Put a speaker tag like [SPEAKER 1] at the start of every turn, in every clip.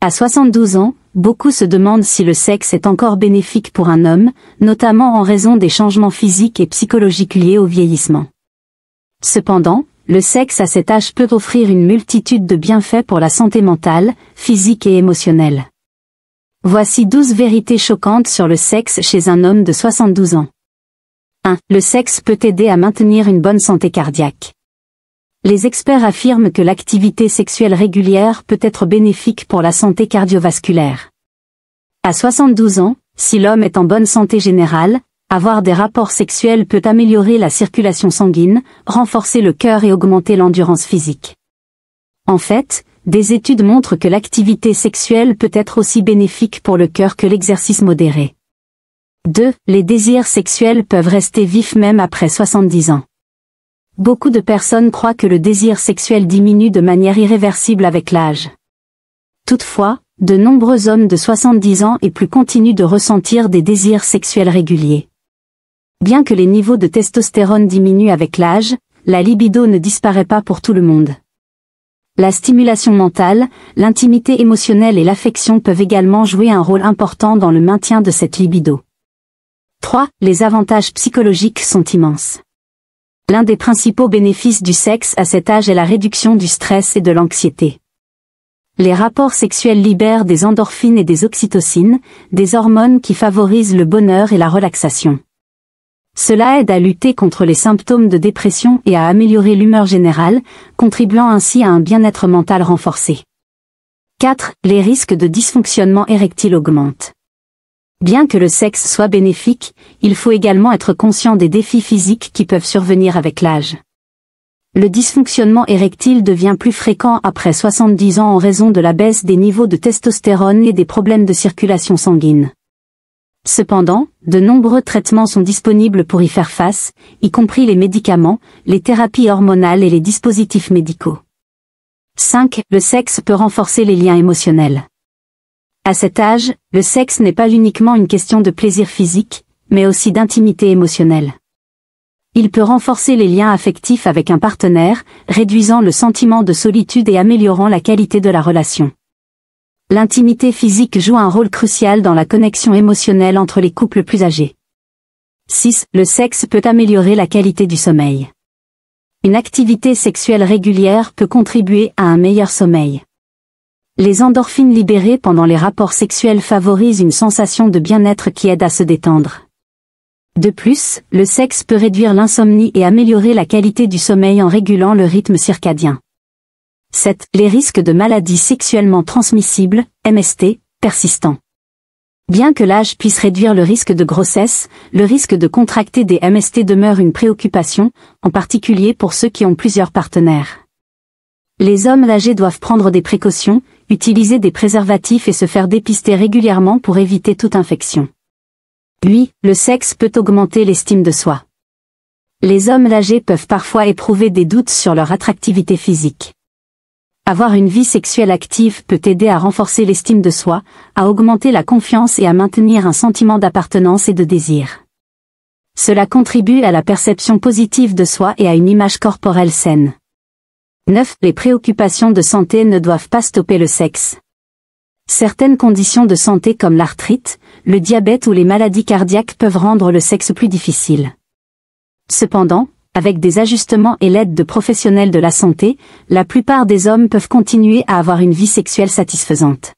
[SPEAKER 1] À 72 ans, beaucoup se demandent si le sexe est encore bénéfique pour un homme, notamment en raison des changements physiques et psychologiques liés au vieillissement. Cependant, le sexe à cet âge peut offrir une multitude de bienfaits pour la santé mentale, physique et émotionnelle. Voici 12 vérités choquantes sur le sexe chez un homme de 72 ans. 1. Le sexe peut aider à maintenir une bonne santé cardiaque. Les experts affirment que l'activité sexuelle régulière peut être bénéfique pour la santé cardiovasculaire. À 72 ans, si l'homme est en bonne santé générale, avoir des rapports sexuels peut améliorer la circulation sanguine, renforcer le cœur et augmenter l'endurance physique. En fait, des études montrent que l'activité sexuelle peut être aussi bénéfique pour le cœur que l'exercice modéré. 2. Les désirs sexuels peuvent rester vifs même après 70 ans. Beaucoup de personnes croient que le désir sexuel diminue de manière irréversible avec l'âge. Toutefois, de nombreux hommes de 70 ans et plus continuent de ressentir des désirs sexuels réguliers. Bien que les niveaux de testostérone diminuent avec l'âge, la libido ne disparaît pas pour tout le monde. La stimulation mentale, l'intimité émotionnelle et l'affection peuvent également jouer un rôle important dans le maintien de cette libido. 3. Les avantages psychologiques sont immenses. L'un des principaux bénéfices du sexe à cet âge est la réduction du stress et de l'anxiété. Les rapports sexuels libèrent des endorphines et des oxytocines, des hormones qui favorisent le bonheur et la relaxation. Cela aide à lutter contre les symptômes de dépression et à améliorer l'humeur générale, contribuant ainsi à un bien-être mental renforcé. 4. Les risques de dysfonctionnement érectile augmentent. Bien que le sexe soit bénéfique, il faut également être conscient des défis physiques qui peuvent survenir avec l'âge. Le dysfonctionnement érectile devient plus fréquent après 70 ans en raison de la baisse des niveaux de testostérone et des problèmes de circulation sanguine. Cependant, de nombreux traitements sont disponibles pour y faire face, y compris les médicaments, les thérapies hormonales et les dispositifs médicaux. 5. Le sexe peut renforcer les liens émotionnels. À cet âge, le sexe n'est pas uniquement une question de plaisir physique, mais aussi d'intimité émotionnelle. Il peut renforcer les liens affectifs avec un partenaire, réduisant le sentiment de solitude et améliorant la qualité de la relation. L'intimité physique joue un rôle crucial dans la connexion émotionnelle entre les couples plus âgés. 6. Le sexe peut améliorer la qualité du sommeil. Une activité sexuelle régulière peut contribuer à un meilleur sommeil. Les endorphines libérées pendant les rapports sexuels favorisent une sensation de bien-être qui aide à se détendre. De plus, le sexe peut réduire l'insomnie et améliorer la qualité du sommeil en régulant le rythme circadien. 7. Les risques de maladies sexuellement transmissibles, MST, persistants. Bien que l'âge puisse réduire le risque de grossesse, le risque de contracter des MST demeure une préoccupation, en particulier pour ceux qui ont plusieurs partenaires. Les hommes âgés doivent prendre des précautions, utiliser des préservatifs et se faire dépister régulièrement pour éviter toute infection. 8. Le sexe peut augmenter l'estime de soi. Les hommes âgés peuvent parfois éprouver des doutes sur leur attractivité physique. Avoir une vie sexuelle active peut aider à renforcer l'estime de soi, à augmenter la confiance et à maintenir un sentiment d'appartenance et de désir. Cela contribue à la perception positive de soi et à une image corporelle saine. 9. Les préoccupations de santé ne doivent pas stopper le sexe. Certaines conditions de santé comme l'arthrite, le diabète ou les maladies cardiaques peuvent rendre le sexe plus difficile. Cependant, avec des ajustements et l'aide de professionnels de la santé, la plupart des hommes peuvent continuer à avoir une vie sexuelle satisfaisante.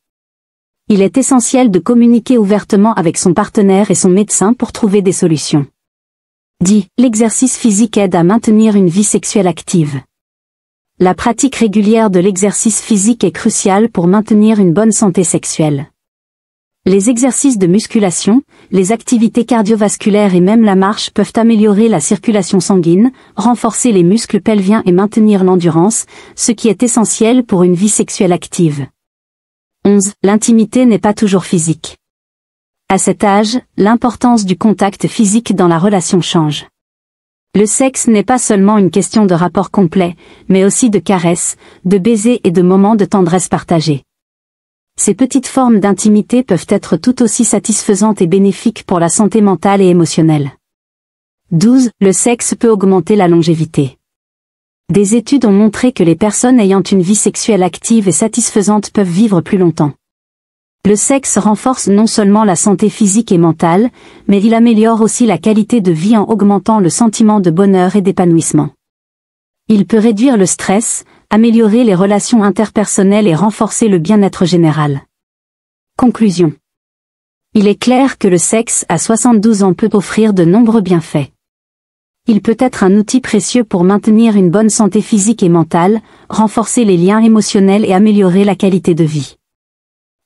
[SPEAKER 1] Il est essentiel de communiquer ouvertement avec son partenaire et son médecin pour trouver des solutions. 10. L'exercice physique aide à maintenir une vie sexuelle active. La pratique régulière de l'exercice physique est cruciale pour maintenir une bonne santé sexuelle. Les exercices de musculation, les activités cardiovasculaires et même la marche peuvent améliorer la circulation sanguine, renforcer les muscles pelviens et maintenir l'endurance, ce qui est essentiel pour une vie sexuelle active. 11. L'intimité n'est pas toujours physique. À cet âge, l'importance du contact physique dans la relation change. Le sexe n'est pas seulement une question de rapport complet, mais aussi de caresses, de baisers et de moments de tendresse partagés. Ces petites formes d'intimité peuvent être tout aussi satisfaisantes et bénéfiques pour la santé mentale et émotionnelle. 12. Le sexe peut augmenter la longévité. Des études ont montré que les personnes ayant une vie sexuelle active et satisfaisante peuvent vivre plus longtemps. Le sexe renforce non seulement la santé physique et mentale, mais il améliore aussi la qualité de vie en augmentant le sentiment de bonheur et d'épanouissement. Il peut réduire le stress, améliorer les relations interpersonnelles et renforcer le bien-être général. Conclusion. Il est clair que le sexe à 72 ans peut offrir de nombreux bienfaits. Il peut être un outil précieux pour maintenir une bonne santé physique et mentale, renforcer les liens émotionnels et améliorer la qualité de vie.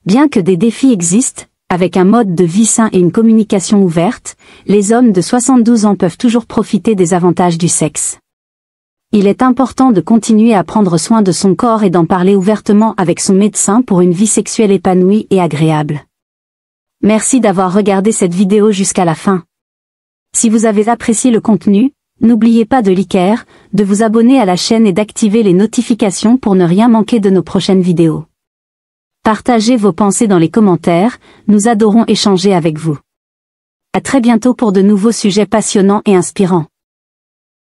[SPEAKER 1] Bien que des défis existent, avec un mode de vie sain et une communication ouverte, les hommes de 72 ans peuvent toujours profiter des avantages du sexe. Il est important de continuer à prendre soin de son corps et d'en parler ouvertement avec son médecin pour une vie sexuelle épanouie et agréable. Merci d'avoir regardé cette vidéo jusqu'à la fin. Si vous avez apprécié le contenu, n'oubliez pas de liker, de vous abonner à la chaîne et d'activer les notifications pour ne rien manquer de nos prochaines vidéos. Partagez vos pensées dans les commentaires, nous adorons échanger avec vous. À très bientôt pour de nouveaux sujets passionnants et inspirants.